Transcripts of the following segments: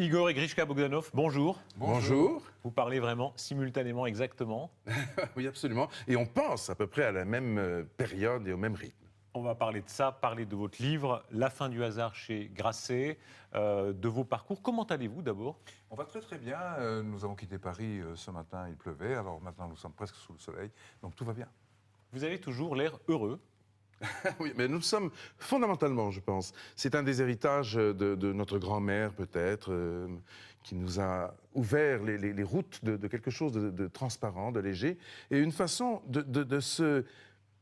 Igor et Grishka Bogdanov, bonjour. Bonjour. Vous parlez vraiment simultanément, exactement. Oui, absolument. Et on pense à peu près à la même période et au même rythme. On va parler de ça, parler de votre livre, La fin du hasard chez Grasset, de vos parcours. Comment allez-vous d'abord? On va très très bien. Nous avons quitté Paris ce matin, il pleuvait. Alors maintenant, nous sommes presque sous le soleil. Donc tout va bien. Vous avez toujours l'air heureux. Oui, mais nous sommes fondamentalement, je pense, c'est un des héritages de notre grand-mère peut-être, qui nous a ouvert les routes de quelque chose de transparent, de léger, et une façon de se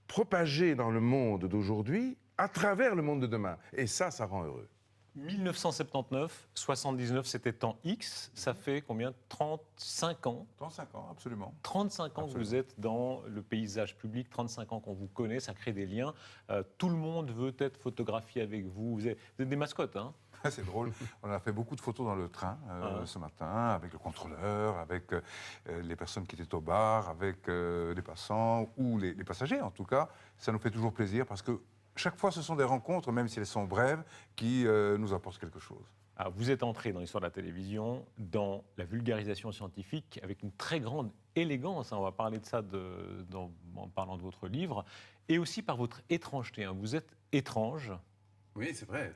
propager dans le monde d'aujourd'hui à travers le monde de demain. Et ça rend heureux. 1979, 79, c'était temps X. Ça fait combien? 35 ans. 35 ans, absolument. 35 ans que vous êtes dans le paysage public, 35 ans qu'on vous connaît, ça crée des liens. Tout le monde veut être photographié avec vous. Vous êtes des mascottes, hein? C'est drôle. On a fait beaucoup de photos dans le train ce matin, avec le contrôleur, avec les personnes qui étaient au bar, avec les passants ou les passagers en tout cas. Ça nous fait toujours plaisir parce que chaque fois, ce sont des rencontres, même si elles sont brèves, qui nous apportent quelque chose. Alors, vous êtes entré dans l'histoire de la télévision, dans la vulgarisation scientifique, avec une très grande élégance. On va parler de ça en parlant de votre livre, et aussi par votre étrangeté. Vous êtes étrange. Oui, c'est vrai.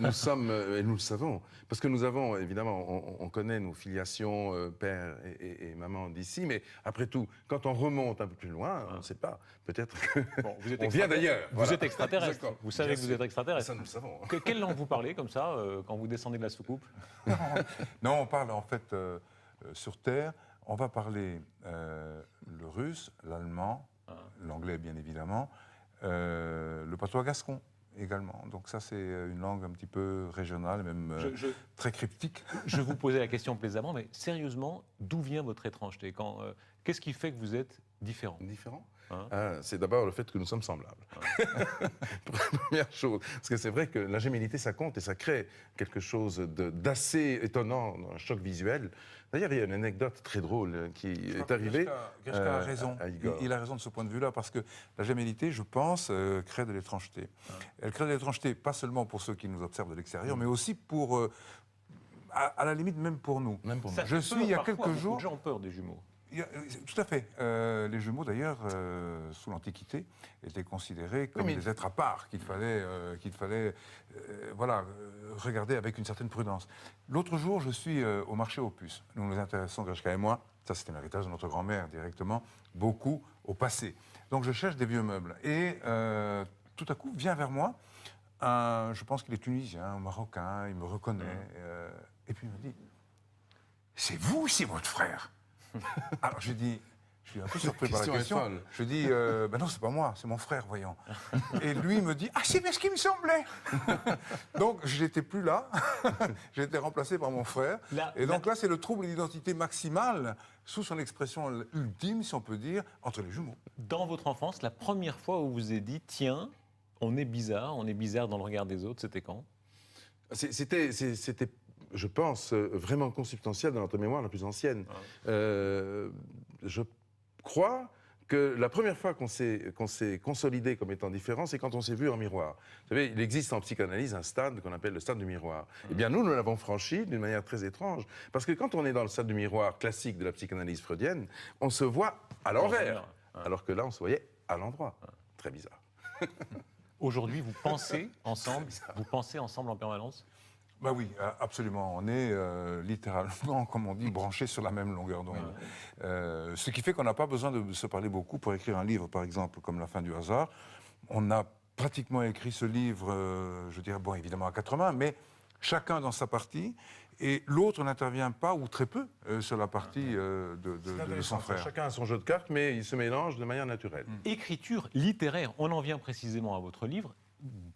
Nous sommes, et nous le savons, parce que nous avons, évidemment, on connaît nos filiations père et maman d'ici, mais après tout, quand on remonte un peu plus loin, on ne sait pas. Peut-être qu'on vient d'ailleurs. Vous êtes extraterrestre. Vous savez que vous êtes extraterrestre. Ça, nous le savons. Quelle langue vous parlez, comme ça, quand vous descendez de la soucoupe? Non, on parle en fait sur Terre. On va parler le russe, l'allemand, l'anglais bien évidemment, le patois gascon également. Donc ça, c'est une langue un petit peu régionale, même très cryptique. Je vous posais la question plaisamment, mais sérieusement, d'où vient votre étrangeté? Qu'est-ce qui fait que vous êtes différent? Différent? C'est d'abord le fait que nous sommes semblables. Première chose. Parce que c'est vrai que la gémellité, ça compte et ça crée quelque chose d'assez étonnant, un choc visuel. D'ailleurs, il y a une anecdote très drôle qui est arrivée. Grishka a raison. Il a raison de ce point de vue-là, parce que la gémellité, je pense, crée de l'étrangeté. Elle crée de l'étrangeté, pas seulement pour ceux qui nous observent de l'extérieur, mais aussi pour, à la limite, même pour nous. Même pour nous. Je suis, il y a quelques jours... Beaucoup de gens ont peur des jumeaux. Tout à fait. Les jumeaux, d'ailleurs, sous l'Antiquité, étaient considérés comme des êtres à part qu'il fallait regarder avec une certaine prudence. L'autre jour, je suis au marché aux puces. Nous nous intéressons, Grishka et moi, ça c'était un héritage de notre grand-mère directement, beaucoup au passé. Donc je cherche des vieux meubles. Et tout à coup, vient vers moi, je pense qu'il est tunisien, un marocain, il me reconnaît. Et puis il me dit, c'est vous, c'est votre frère? Alors je suis un peu surpris par la question. Je dis, ben non, c'est pas moi, c'est mon frère, voyons. Et lui me dit, ah, c'est bien ce qui me semblait. Donc je n'étais plus là, j'ai été remplacé par mon frère. Et donc là, c'est le trouble d'identité maximale, sous son expression ultime, si on peut dire, entre les jumeaux. Dans votre enfance, la première fois où vous vous êtes dit, tiens, on est bizarre dans le regard des autres, c'était quand? C'était, je pense, vraiment consubstantiel dans notre mémoire la plus ancienne. Je crois que la première fois qu'on s'est consolidé comme étant différent, c'est quand on s'est vu en miroir. Vous savez, il existe en psychanalyse un stade qu'on appelle le stade du miroir. Eh bien, nous l'avons franchi d'une manière très étrange. Parce que quand on est dans le stade du miroir classique de la psychanalyse freudienne, on se voit à l'envers. Alors que là, on se voyait à l'endroit. Très bizarre. Aujourd'hui, vous pensez ensemble en permanence? Bah oui, absolument. On est littéralement, comme on dit, branchés sur la même longueur d'onde. Ce qui fait qu'on n'a pas besoin de se parler beaucoup pour écrire un livre, par exemple, comme La fin du hasard. On a pratiquement écrit ce livre, je dirais, bon, évidemment à quatre mains, mais chacun dans sa partie, et l'autre n'intervient pas, ou très peu, sur la partie de son frère. Chacun a son jeu de cartes, mais ils se mélangent de manière naturelle. Écriture littéraire, on en vient précisément à votre livre.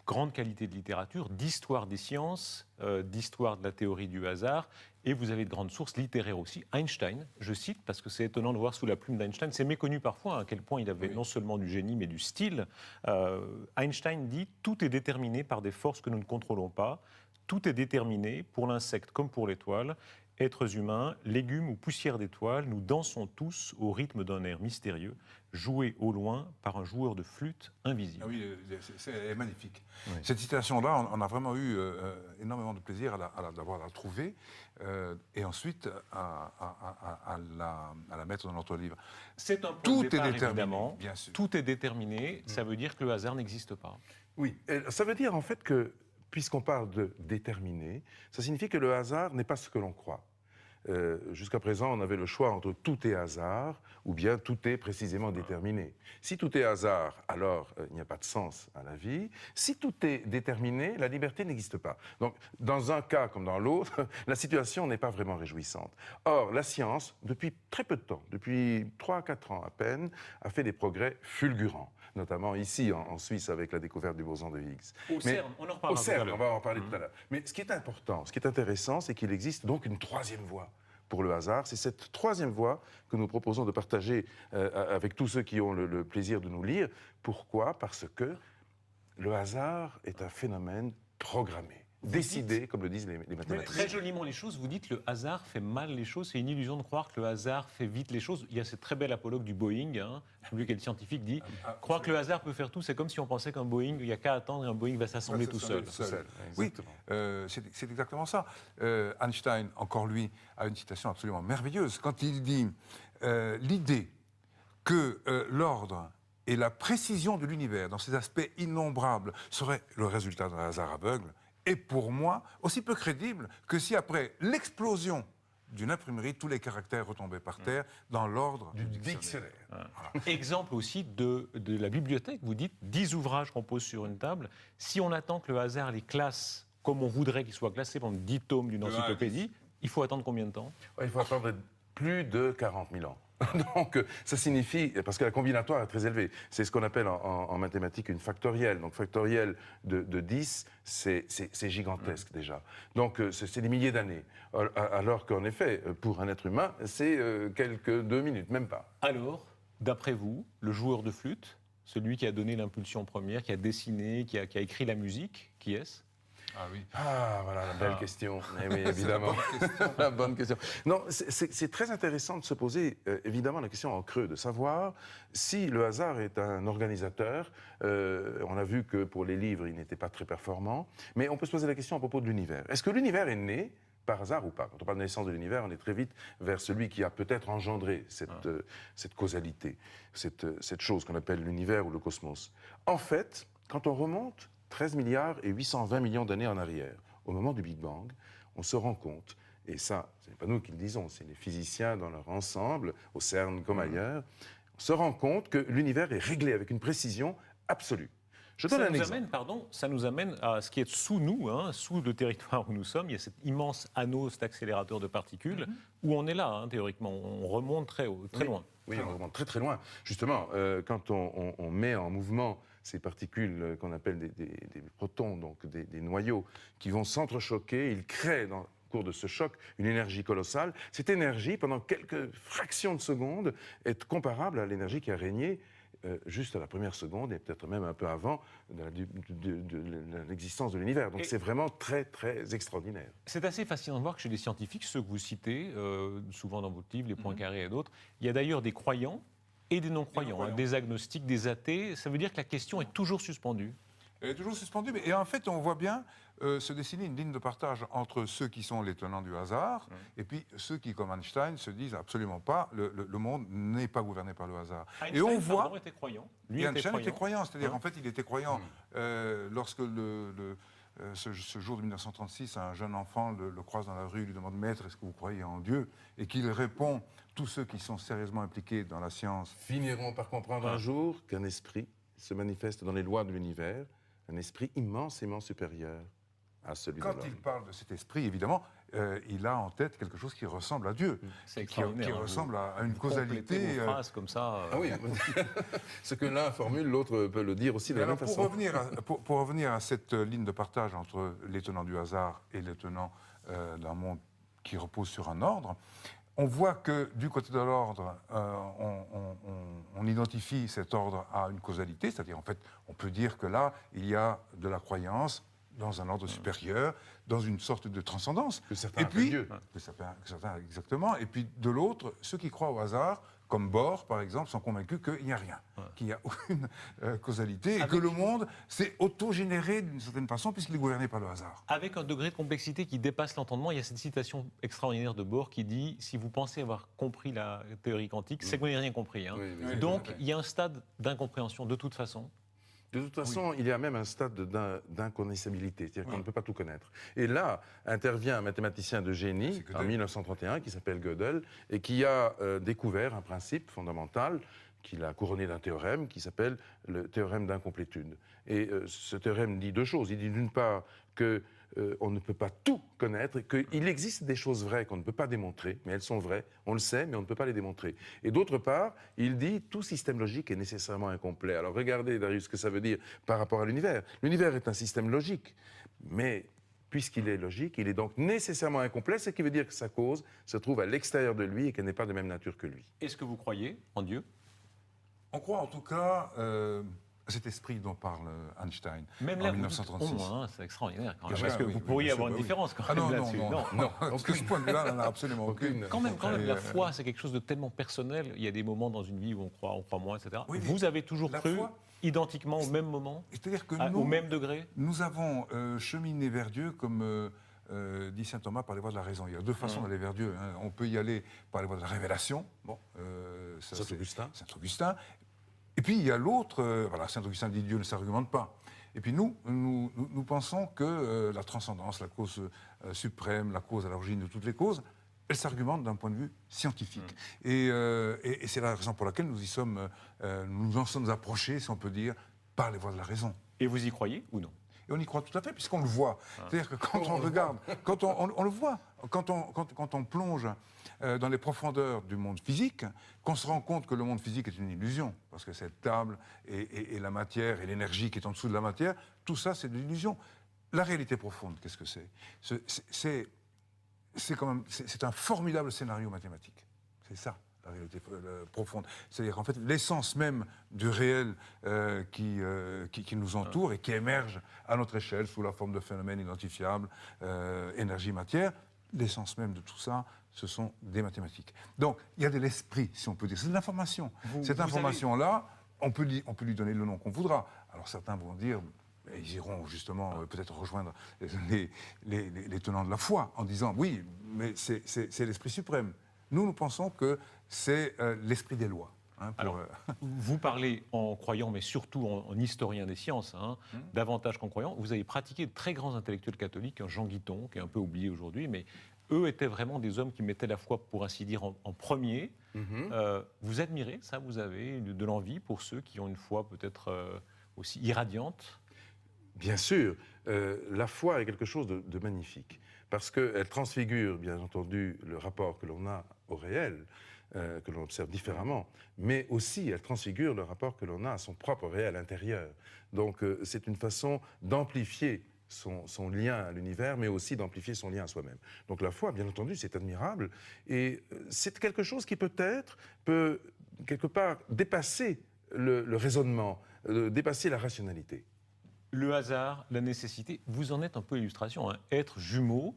Grande qualité de littérature, d'histoire des sciences, d'histoire de la théorie du hasard, et vous avez de grandes sources littéraires aussi. Einstein, je cite, parce que c'est étonnant de voir sous la plume d'Einstein, c'est méconnu parfois à quel point il avait non seulement du génie, mais du style. Einstein dit « Tout est déterminé par des forces que nous ne contrôlons pas. Tout est déterminé, pour l'insecte comme pour l'étoile. Êtres humains, légumes ou poussière d'étoiles, nous dansons tous au rythme d'un air mystérieux, joué au loin par un joueur de flûte invisible. Ah oui, c'est magnifique. Oui. Cette citation-là, on a vraiment eu énormément de plaisir d'avoir la trouver et ensuite à la mettre dans notre livre. C'est un point Tout de est départ, déterminé, évidemment. bien sûr. Tout est déterminé. Ça veut dire que le hasard n'existe pas. Oui, et ça veut dire en fait que, puisqu'on parle de déterminé, ça signifie que le hasard n'est pas ce que l'on croit. Jusqu'à présent, on avait le choix entre tout est hasard ou bien tout est précisément déterminé. Si tout est hasard, alors il n'y a pas de sens à la vie. Si tout est déterminé, la liberté n'existe pas. Donc, dans un cas comme dans l'autre, la situation n'est pas vraiment réjouissante. Or, la science, depuis très peu de temps, depuis 3 à 4 ans à peine, a fait des progrès fulgurants, notamment ici en Suisse avec la découverte du boson de Higgs. Au CERN, on en reparlera Au tout à CERN, l'heure. on va en parler tout à l'heure. Mais ce qui est important, ce qui est intéressant, c'est qu'il existe donc une troisième voie pour le hasard. C'est cette troisième voie que nous proposons de partager avec tous ceux qui ont le plaisir de nous lire. Pourquoi ? Parce que le hasard est un phénomène programmé, décidé, comme le disent les mathématiciens. Très joliment les choses, vous dites le hasard fait mal les choses. C'est une illusion de croire que le hasard fait vite les choses. Il y a cette très belle apologue du Boeing, hein, lui quel scientifique dit croire que le hasard peut faire tout, c'est comme si on pensait qu'un Boeing, il n'y a qu'à attendre et un Boeing va s'assembler tout seul. Oui, c'est exactement ça. Einstein, encore lui, a une citation absolument merveilleuse quand il dit l'idée que l'ordre et la précision de l'univers, dans ses aspects innombrables, serait le résultat d'un hasard aveugle, est pour moi aussi peu crédible que si après l'explosion d'une imprimerie, tous les caractères retombaient par terre dans l'ordre du dictionnaire. Voilà. Exemple aussi de la bibliothèque, vous dites 10 ouvrages qu'on pose sur une table. Si on attend que le hasard les classe comme on voudrait qu'ils soient classés pendant 10 tomes d'une encyclopédie, il faut attendre combien de temps ? Il faut attendre plus de 40 000 ans. Donc, ça signifie, parce que la combinatoire est très élevée, c'est ce qu'on appelle en mathématiques une factorielle. Donc, factorielle de 10, c'est gigantesque déjà. Donc, c'est des milliers d'années. Alors qu'en effet, pour un être humain, c'est quelques 2 minutes, même pas. Alors, d'après vous, le joueur de flûte, celui qui a donné l'impulsion première, qui a dessiné, qui a écrit la musique, qui est-ce ? Ah oui. Ah, voilà la belle question. Eh oui, évidemment. La bonne question. Non, c'est très intéressant de se poser, évidemment, la question en creux, de savoir si le hasard est un organisateur. On a vu que pour les livres, il n'était pas très performant. Mais on peut se poser la question à propos de l'univers. Est-ce que l'univers est né par hasard ou pas ? Quand on parle de naissance de l'univers, on est très vite vers celui qui a peut-être engendré cette causalité, cette chose qu'on appelle l'univers ou le cosmos. En fait, quand on remonte 13 milliards et 820 millions d'années en arrière, au moment du Big Bang, on se rend compte, et ça, ce n'est pas nous qui le disons, c'est les physiciens dans leur ensemble, au CERN comme ailleurs, on se rend compte que l'univers est réglé avec une précision absolue. Je donne un exemple. Ça nous amène à ce qui est sous nous, hein, sous le territoire où nous sommes. Il y a cet immense anneau, cet accélérateur de particules, où on est là, hein, théoriquement. On remonte très haut, très loin. Oui, on remonte très très loin. Justement, quand on met en mouvement ces particules qu'on appelle des protons, donc des noyaux, qui vont s'entrechoquer, ils créent dans le cours de ce choc une énergie colossale. Cette énergie, pendant quelques fractions de secondes, est comparable à l'énergie qui a régné juste à la première seconde, et peut-être même un peu avant de l'existence de l'univers. Donc c'est vraiment très, très extraordinaire. C'est assez fascinant de voir que chez les scientifiques, ceux que vous citez, souvent dans votre livre, les points carrés et d'autres, il y a d'ailleurs des croyants et des non-croyants, hein, des agnostiques, des athées. Ça veut dire que la question est toujours suspendue. Elle est toujours suspendue, et en fait, on voit bien se dessiner une ligne de partage entre ceux qui sont les tenants du hasard et puis ceux qui, comme Einstein, se disent absolument pas, le monde n'est pas gouverné par le hasard. Einstein, et on voit. était croyant. Lui Einstein était croyant, c'est-à-dire en fait, il était croyant lorsque ce jour de 1936, un jeune enfant le croise dans la rue, lui demande « Maître, est-ce que vous croyez en Dieu ?» et qu'il répond « Tous ceux qui sont sérieusement impliqués dans la science finiront par comprendre un jour qu'un esprit se manifeste dans les lois de l'univers, un esprit immensément supérieur à celui de l'homme. » Quand il parle de cet esprit, évidemment, il a en tête quelque chose qui ressemble à Dieu, qui ressemble à une causalité. Vos phrases comme ça. Ah oui, ce que l'un formule, l'autre peut le dire aussi de la même façon. Pour revenir à cette ligne de partage entre les tenants du hasard et les tenants d'un monde qui repose sur un ordre, on voit que du côté de l'ordre, on identifie cet ordre à une causalité, c'est-à-dire en fait, on peut dire que là, il y a de la croyance dans un ordre supérieur, dans une sorte de transcendance. Que certains et appellent puis, Dieu. que certains, exactement. Et puis de l'autre, ceux qui croient au hasard, comme Bohr, par exemple, sont convaincus qu'il n'y a rien, qu'il n'y a aucune causalité, et que le monde s'est autogénéré d'une certaine façon, puisqu'il est gouverné par le hasard. Avec un degré de complexité qui dépasse l'entendement, il y a cette citation extraordinaire de Bohr qui dit « Si vous pensez avoir compris la théorie quantique, c'est que vous n'avez rien compris. Hein. » Oui, Donc, tout à fait. il y a un stade d'incompréhension de toute façon. De toute façon, il y a même un stade d'inconnaissabilité, c'est-à-dire qu'on ne peut pas tout connaître. Et là, intervient un mathématicien de génie, en 1931, qui s'appelle Gödel, et qui a découvert un principe fondamental, qu'il a couronné d'un théorème, qui s'appelle le théorème d'incomplétude. Et ce théorème dit deux choses. Il dit d'une part que on ne peut pas tout connaître, qu'il existe des choses vraies qu'on ne peut pas démontrer, mais elles sont vraies, on le sait, mais on ne peut pas les démontrer. Et d'autre part, il dit tout système logique est nécessairement incomplet. Alors regardez, Darius, ce que ça veut dire par rapport à l'univers. L'univers est un système logique, mais puisqu'il est logique, il est donc nécessairement incomplet, ce qui veut dire que sa cause se trouve à l'extérieur de lui et qu'elle n'est pas de même nature que lui. Est-ce que vous croyez en Dieu? On croit en tout cas à cet esprit dont parle Einstein Même en là, 1936. vous dites, hein, c'est extraordinaire quand même, Bien parce sûr, que oui, vous oui, pourriez bien avoir sûr, une oui. différence quand Ah même non, là-dessus. non. Parce que ce point de vue-là, on n'en a absolument aucune. Quand même, Et, la foi, c'est quelque chose de tellement personnel. Il y a des moments dans une vie où on croit moins, etc. Oui, mais vous avez toujours la cru foi, identiquement au même moment, c'est-à-dire que au même degré? nous avons cheminé vers Dieu comme dit saint Thomas par les voies de la raison. Il y a deux façons d'aller vers Dieu. Hein. On peut y aller par les voies de la révélation. Bon, ça, c'est Saint-Augustin. Saint-Augustin. Et puis il y a l'autre. Voilà, Saint-Augustin dit Dieu ne s'argumente pas. Et puis nous pensons que la transcendance, la cause suprême, la cause à l'origine de toutes les causes, elle s'argumente d'un point de vue scientifique. Et c'est la raison pour laquelle nous en sommes approchés, si on peut dire, par les voies de la raison. Et vous y croyez ou non? Et on y croit tout à fait, puisqu'on le voit. C'est-à-dire que quand on regarde, quand on le voit, quand on plonge dans les profondeurs du monde physique, qu'on se rend compte que le monde physique est une illusion, parce que cette table et la matière et l'énergie qui est en dessous de la matière, tout ça c'est de l'illusion. La réalité profonde, qu'est-ce que c'est? C'est un formidable scénario mathématique. C'est ça, la réalité profonde. C'est-à-dire qu'en fait, l'essence même du réel qui nous entoure et qui émerge à notre échelle sous la forme de phénomènes identifiables, énergie-matière, l'essence même de tout ça, ce sont des mathématiques. Donc, il y a de l'esprit, si on peut dire. C'est de l'information. Cette information-là, on peut lui donner le nom qu'on voudra. Alors, certains vont dire... Ils iront justement peut-être rejoindre les tenants de la foi en disant oui, mais c'est l'esprit suprême. Nous pensons que c'est l'esprit des lois. Hein, Alors, vous parlez en croyant, mais surtout en historien des sciences, hein, davantage qu'en croyant. Vous avez pratiqué de très grands intellectuels catholiques, Jean Guiton, qui est un peu oublié aujourd'hui, mais eux étaient vraiment des hommes qui mettaient la foi, pour ainsi dire, en premier. Vous admirez ça? Vous avez de l'envie pour ceux qui ont une foi peut-être aussi irradiante? Bien sûr, la foi est quelque chose de magnifique, parce qu'elle transfigure, bien entendu, le rapport que l'on a au réel, que l'on observe différemment, mais aussi elle transfigure le rapport que l'on a à son propre réel intérieur. Donc c'est une façon d'amplifier son lien à l'univers, mais aussi d'amplifier son lien à soi-même. Donc la foi, bien entendu, c'est admirable, et c'est quelque chose qui peut-être peut, quelque part, dépasser le raisonnement, dépasser la rationalité. Le hasard, la nécessité, vous en êtes un peu illustration. Hein. Être jumeaux,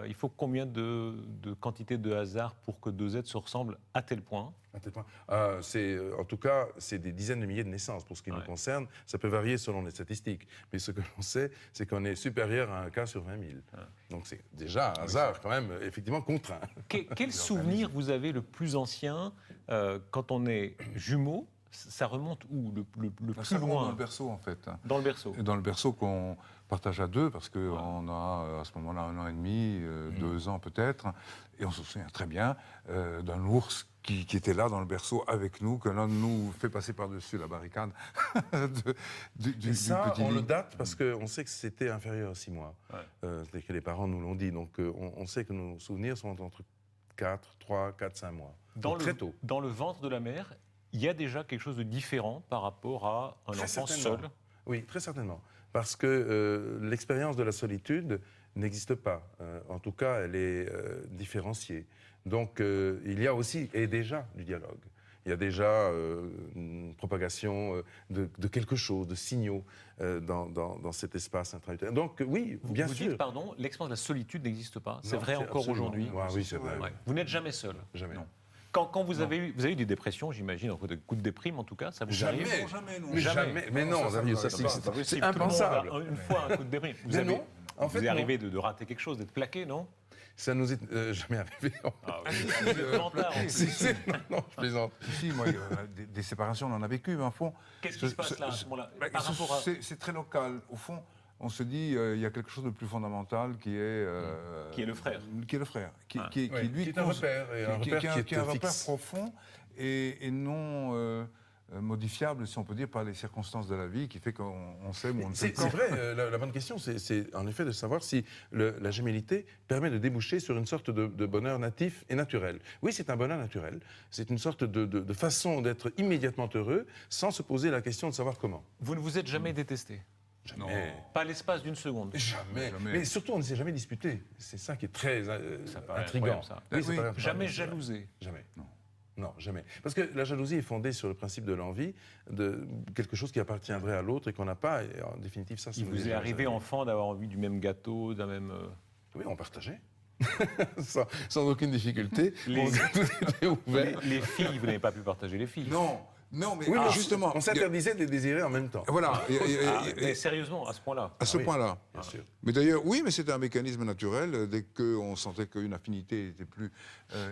il faut combien de quantité de hasard pour que deux êtres se ressemblent à tel point? À tel point. En tout cas, c'est des dizaines de milliers de naissances. Pour ce qui nous concerne, ça peut varier selon les statistiques. Mais ce que l'on sait, c'est qu'on est supérieur à un cas sur 20 000. Donc c'est déjà un hasard quand même, effectivement, contraint. Quel souvenir vous avez le plus ancien quand on est jumeaux? Ça remonte où, le plus loin? Dans le berceau, en fait. Dans le berceau. Dans le berceau qu'on partage à deux, parce qu'on a à ce moment-là 1 an et demi, 2 ans peut-être, et on se souvient très bien d'un ours qui était là dans le berceau avec nous, que l'un de nous fait passer par-dessus la barricade du petit on lit. le date parce qu'on sait que c'était inférieur à 6 mois. C'est-à-dire que les parents nous l'ont dit. Donc on sait que nos souvenirs sont entre 3, 4, 5 mois. Donc, très tôt. Dans le ventre de la mère, il y a déjà quelque chose de différent par rapport à un enfant seul? Oui, très certainement. Parce que l'expérience de la solitude n'existe pas. En tout cas, elle est différenciée. Donc, il y a aussi, et déjà, du dialogue. il y a déjà une propagation de quelque chose, de signaux dans cet espace intra-utérin. Donc oui, bien vous sûr. dites, pardon, l'expérience de la solitude n'existe pas. C'est Non, vrai encore absolument. aujourd'hui. Ouais, oui, c'est vrai. Ouais. Vous n'êtes jamais seul. Jamais. Non. Quand vous avez eu des dépressions, j'imagine, des coups de déprime en tout cas, ça vous Jamais. arrive? Non, jamais, non. Mais jamais. Mais non, Dario, ça, C'est pas possible. c'est Tout le monde impensable. a une fois un coup de déprime. Mais non, en fait, vous est non. arrivé de rater quelque chose, d'être plaqué, non? Ça nous est jamais arrivé. Ah, oui. Menteur, en plus. Non, je plaisante. Si, moi, des séparations, on en a vécu, mais en fond... Qu'est-ce qui se passe là, à ce moment-là? Bah, Par rapport à- c'est très local. Au fond, on se dit, il y a quelque chose de plus fondamental qui est... Qui est le frère. Qui est le frère. Qui, Ah. qui, Oui, lui qui est un cause- repère, et un qui repère est qui un est repère fixe. profond et non modifiable, si on peut dire, par les circonstances de la vie, qui fait qu'on s'aime ou on ne s'aime C'est vrai, la bonne question, c'est en effet de savoir si la gémellité permet de déboucher sur une sorte de bonheur natif et naturel. Oui, c'est un bonheur naturel. C'est une sorte de façon d'être immédiatement heureux sans se poser la question de savoir comment. Vous ne vous êtes jamais détesté? Non. Pas l'espace d'une seconde. Jamais. Jamais. Mais surtout, on ne s'est jamais disputé. C'est ça qui est très Ça paraît intriguant. incroyable, ça. Oui, ça Oui, paraît Jamais incroyable. jalousé. Jamais. Non. Non, jamais. Parce que la jalousie est fondée sur le principe de l'envie, de quelque chose qui appartiendrait à l'autre et qu'on n'a pas. Et en définitive, ça, Il nous vous est jamais arrivé, arrivé. enfant, d'avoir envie du même gâteau, d'un même... Oui, on partageait. sans aucune difficulté. Les- Tout était ouvert. Les filles, vous n'avez pas pu partager les filles. Non, non, mais Oui, mais justement... on s'interdisait de les désirer en même temps. Voilà. Ah, mais sérieusement, à ce point-là. À ce oui. point-là. Bien sûr. Mais d'ailleurs, oui, mais c'était un mécanisme naturel. Dès qu'on sentait qu'une affinité était plus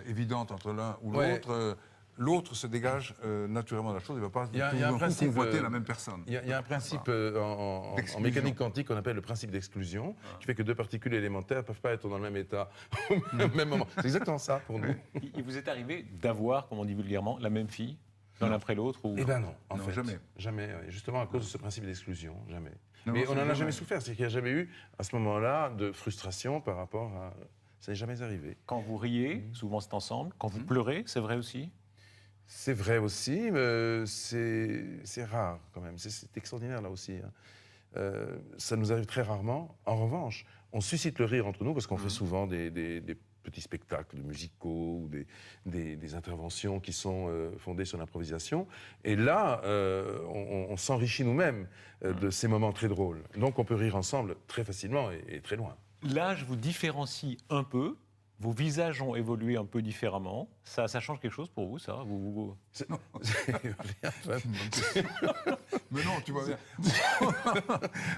évidente entre l'un ou Ouais. l'autre, l'autre se dégage naturellement de la chose. Il ne va pas Il y a tout un d'un coup principe, convoiter la même personne. Il y a un principe en D'exclusion. mécanique quantique qu'on appelle le principe d'exclusion, qui fait que deux particules élémentaires ne peuvent pas être dans le même état au même moment. C'est exactement ça pour nous. Il vous est arrivé d'avoir, comme on dit vulgairement, la même fille, l'un après l'autre ou... Eh bien non, en Non, fait. jamais. Jamais, justement à cause de ce principe d'exclusion, jamais. Non, Mais c'est on n'en a jamais. jamais souffert, c'est qu'il n'y a jamais eu, à ce moment-là, de frustration par rapport à... Ça n'est jamais arrivé. Quand vous riez, souvent c'est ensemble. Quand vous pleurez, c'est vrai aussi? C'est vrai aussi, mais c'est rare quand même. C'est extraordinaire là aussi. Hein. Ça nous arrive très rarement. En revanche, on suscite le rire entre nous parce qu'on fait souvent des petits spectacles musicaux ou des interventions qui sont fondées sur l'improvisation. Et là, on s'enrichit nous-mêmes de ces moments très drôles. Donc on peut rire ensemble très facilement et très loin. Là, je vous différencie un peu. Vos visages ont évolué un peu différemment. Ça change quelque chose pour vous, ça? C'est- Mais non, tu vois bien.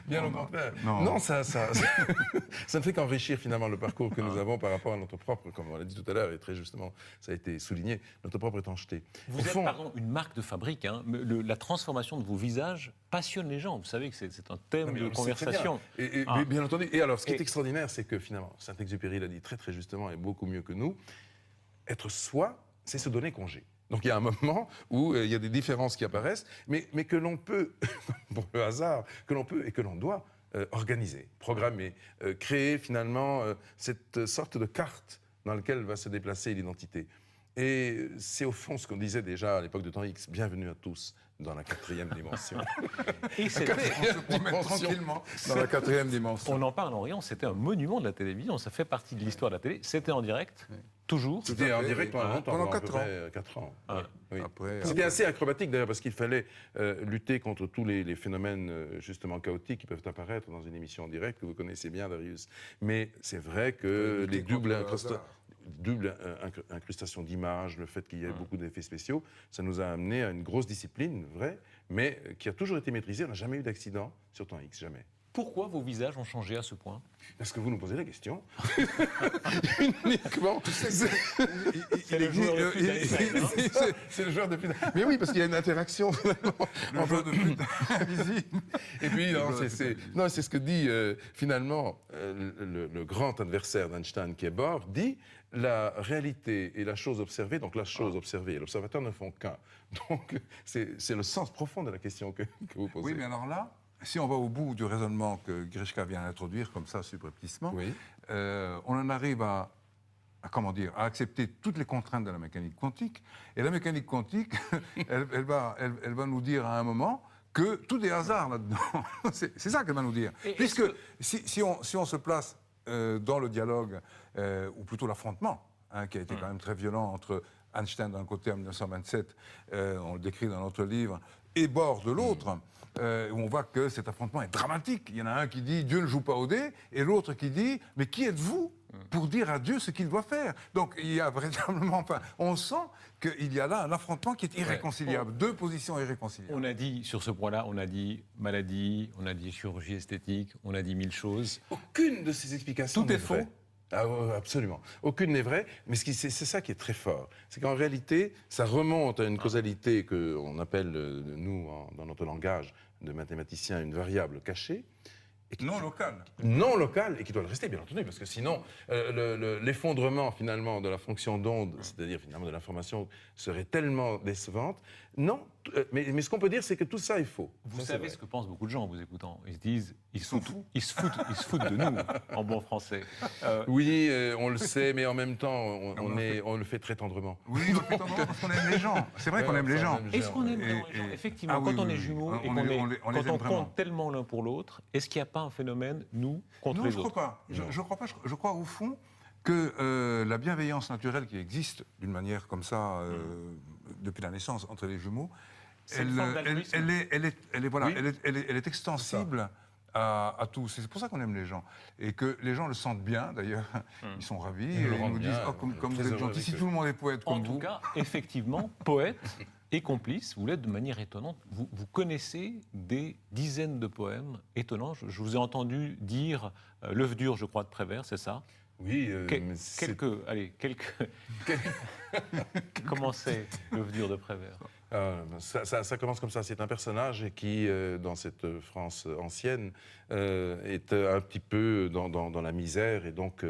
Bien au contraire. Non. Non, ça ne fait qu'enrichir finalement le parcours que nous avons par rapport à notre propre, comme on l'a dit tout à l'heure, et très justement, ça a été souligné, notre propre étanchéité. Vous Au êtes, fond, pardon, une marque de fabrique. Hein. La transformation de vos visages passionne les gens. Vous savez que c'est un thème non, mais de on le sait très conversation. bien. Et Ah. bien entendu. Et alors, ce qui est Et- extraordinaire, c'est que finalement, Saint-Exupéry l'a dit très très justement et beaucoup mieux que nous, être soi, c'est se donner congé. Donc il y a un moment où il y a des différences qui apparaissent, mais que l'on peut, pour le hasard, que l'on peut et que l'on doit organiser, programmer, créer finalement cette sorte de carte dans laquelle va se déplacer l'identité. Et c'est au fond ce qu'on disait déjà à l'époque de Temps X, bienvenue à tous dans la 4e dimension. Et c'est vrai. On se promène tranquillement dans la 4e dimension. On en parle en riant, c'était un monument de la télévision, ça fait partie de l'histoire de la télé. C'était en direct, toujours. C'était en fait, direct oui. pendant longtemps, Pendant à peu 4 ans. près 4 ans. Ah. Oui. Après, C'était assez acrobatique d'ailleurs parce qu'il fallait lutter contre tous les phénomènes justement chaotiques qui peuvent apparaître dans une émission en direct que vous connaissez bien, Darius. Mais c'est vrai que lutter les contre le hasard. doubles incrustations d'images, le fait qu'il y ait beaucoup d'effets spéciaux, ça nous a amené à une grosse discipline, vraie, mais qui a toujours été maîtrisée. On n'a jamais eu d'accident sur Temps X, jamais. Pourquoi vos visages ont changé à ce point? Est-ce que vous nous posez la question uniquement? C'est le joueur de flûte Einstein, hein. C'est le joueur de flûte. Mais oui, parce qu'il y a une interaction finalement, le jeu de flûte invisible. Et puis, non, Le joueur de c'est ce que dit finalement le grand adversaire d'Einstein, qui est Bohr, dit la réalité et la chose observée, donc la chose observée et l'observateur ne font qu'un. Donc, c'est le sens profond de la question que vous posez. Oui, mais alors là, si on va au bout du raisonnement que Grishka vient d'introduire, comme ça, subrepticement, Oui. on en arrive à à accepter toutes les contraintes de la mécanique quantique. Et la mécanique quantique, elle va nous dire à un moment que tout est hasard là-dedans. C'est ça qu'elle va nous dire. Et Puisque si on se place dans le dialogue, ou plutôt l'affrontement, hein, qui a été quand même très violent entre Einstein d'un côté en 1927, on le décrit dans notre livre, et Bohr de l'autre, où on voit que cet affrontement est dramatique. Il y en a un qui dit « Dieu ne joue pas au dé », et l'autre qui dit « Mais qui êtes-vous pour dire à Dieu ce qu'il doit faire ?» Donc il y a véritablement, enfin, on sent qu'il y a là un affrontement qui est irréconciliable, deux positions irréconciliables. On a dit, sur ce point-là, on a dit maladie, on a dit chirurgie esthétique, on a dit 1000 choses. Aucune de ces explications Tout n'est est faux. vraie. Ah, absolument. Aucune n'est vraie, mais c'est ça qui est très fort. C'est qu'en réalité, ça remonte à une causalité qu'on appelle, nous, dans notre langage de mathématiciens, une variable cachée. Non local. Non locale, et qui doit le rester, bien entendu, parce que sinon, l'effondrement, finalement, de la fonction d'onde, c'est-à-dire, finalement, de l'information, serait tellement décevante. Non, mais ce qu'on peut dire, c'est que tout ça est faux. Vous Ça, c'est savez vrai. ce que pensent beaucoup de gens en vous écoutant. Ils se disent, ils se foutent de nous, en bon français. Oui, on le sait, mais en même temps, on le fait très tendrement. Oui, on le fait tendrement parce qu'on aime les gens. C'est vrai qu'on aime les gens. Est-ce qu'on aime vraiment les gens? Effectivement, Ah oui, quand on oui, est oui. jumeaux et On qu'on les- est- on les quand aime on vraiment. compte tellement l'un pour l'autre, est-ce qu'il n'y a pas un phénomène, nous, contre Non, les je autres? crois pas. Je crois pas. Je crois au fond que la bienveillance naturelle qui existe d'une manière comme ça depuis la naissance entre les jumeaux, C'est une forme d'altruisme. voilà, Oui. elle est extensible à tous. C'est pour ça qu'on aime les gens. Et que les gens le sentent bien, d'ailleurs. Ils sont ravis. Ils le Ils rendent nous disent bien. oh, comme Très vous êtes heureux gentil. avec Si eux. tout le monde est poète En comme tout vous. cas, effectivement, poète et complice, vous l'êtes de manière étonnante. Vous connaissez des dizaines de poèmes étonnants. Je vous ai entendu dire L'œuf dur, je crois, de Prévert, c'est ça? Oui, mais c'est- Quelques. Comment c'est L'œuf dur de Prévert? Ça commence comme ça. C'est un personnage qui, dans cette France ancienne, est un petit peu dans la misère et donc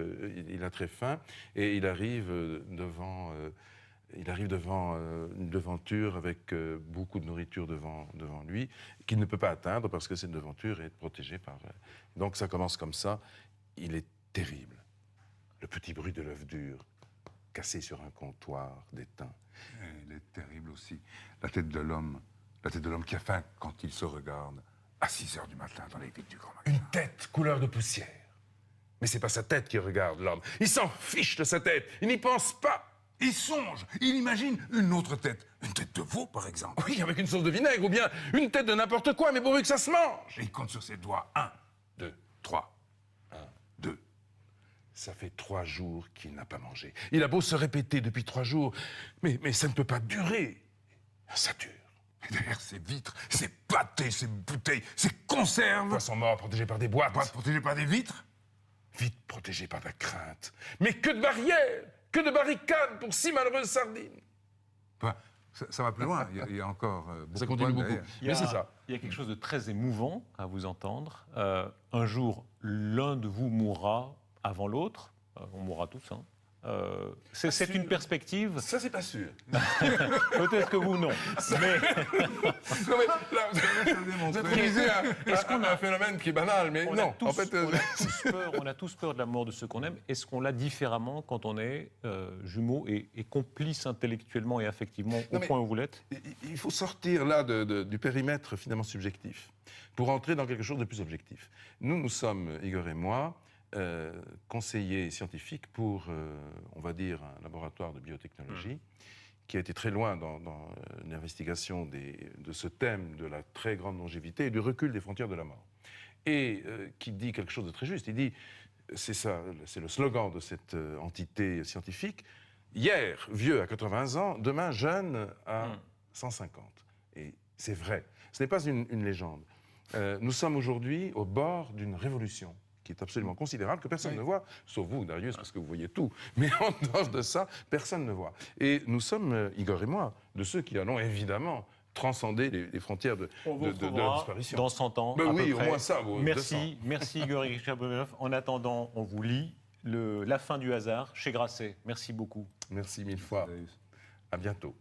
il a très faim et il arrive devant une devanture avec beaucoup de nourriture devant lui qu'il ne peut pas atteindre parce que cette devanture est protégée par... Donc ça commence comme ça. Il est terrible. Le petit bruit de l'œuf dur cassé sur un comptoir d'étain. Elle est terrible aussi. La tête de l'homme qui a faim quand il se regarde à 6 heures du matin dans les vitres du grand magasin. Une tête couleur de poussière. Mais c'est pas sa tête qui regarde l'homme. Il s'en fiche de sa tête. Il n'y pense pas. Il songe, il imagine une autre tête. Une tête de veau, par exemple. Oui, avec une sauce de vinaigre ou bien une tête de n'importe quoi, mais pourvu que ça se mange. Et il compte sur ses doigts. 1, 2, 3. 1, 2. Ça fait 3 jours qu'il n'a pas mangé. Il a beau se répéter depuis 3 jours, mais ça ne peut pas durer. Ça dure. Et derrière ces vitres, ces pâtés, ces bouteilles, ces conserves. Poissons morts protégés par des boîtes. Pas protégés par des vitres. Vite protégés par la crainte. Mais que de barrières, que de barricades pour si malheureuses sardines. Enfin, ça va plus loin. Il y a encore beaucoup Ça de continue points beaucoup. derrière. Mais c'est ça. Il y a quelque chose de très émouvant à vous entendre. Un jour, l'un de vous mourra avant l'autre. On mourra tous. Hein. C'est une perspective. Ça, c'est pas sûr. Peut-être que vous, non. Mais Non, mais là, vous introduisez un phénomène qui est banal, mais on, non. a tous, En fait, on a tous peur de la mort de ceux qu'on aime. Est-ce qu'on l'a différemment quand on est jumeaux et complices intellectuellement et affectivement au mais- point où vous l'êtes? il faut sortir là du périmètre finalement subjectif pour entrer dans quelque chose de plus objectif. Nous sommes, Igor et moi, conseillers scientifiques pour, on va dire, un laboratoire de biotechnologie qui a été très loin dans l'investigation de ce thème de la très grande longévité et du recul des frontières de la mort. Et qui dit quelque chose de très juste. Il dit, c'est ça, c'est le slogan de cette entité scientifique, hier vieux à 80 ans, demain jeune à 150. Et c'est vrai. Ce n'est pas une légende. Nous sommes aujourd'hui au bord d'une révolution qui est absolument considérable, que personne ne voit, sauf vous, Darius, parce que vous voyez tout. Mais en dehors de ça, personne ne voit. Et nous sommes, Igor et moi, de ceux qui allons évidemment transcender les frontières de leur disparition. Dans 100 ans. Ben à oui, peu au près. moins ça. Merci Igor Richard-Bovenov. En attendant, on vous lit La fin du hasard chez Grasset. Merci beaucoup. Merci mille fois. À bientôt.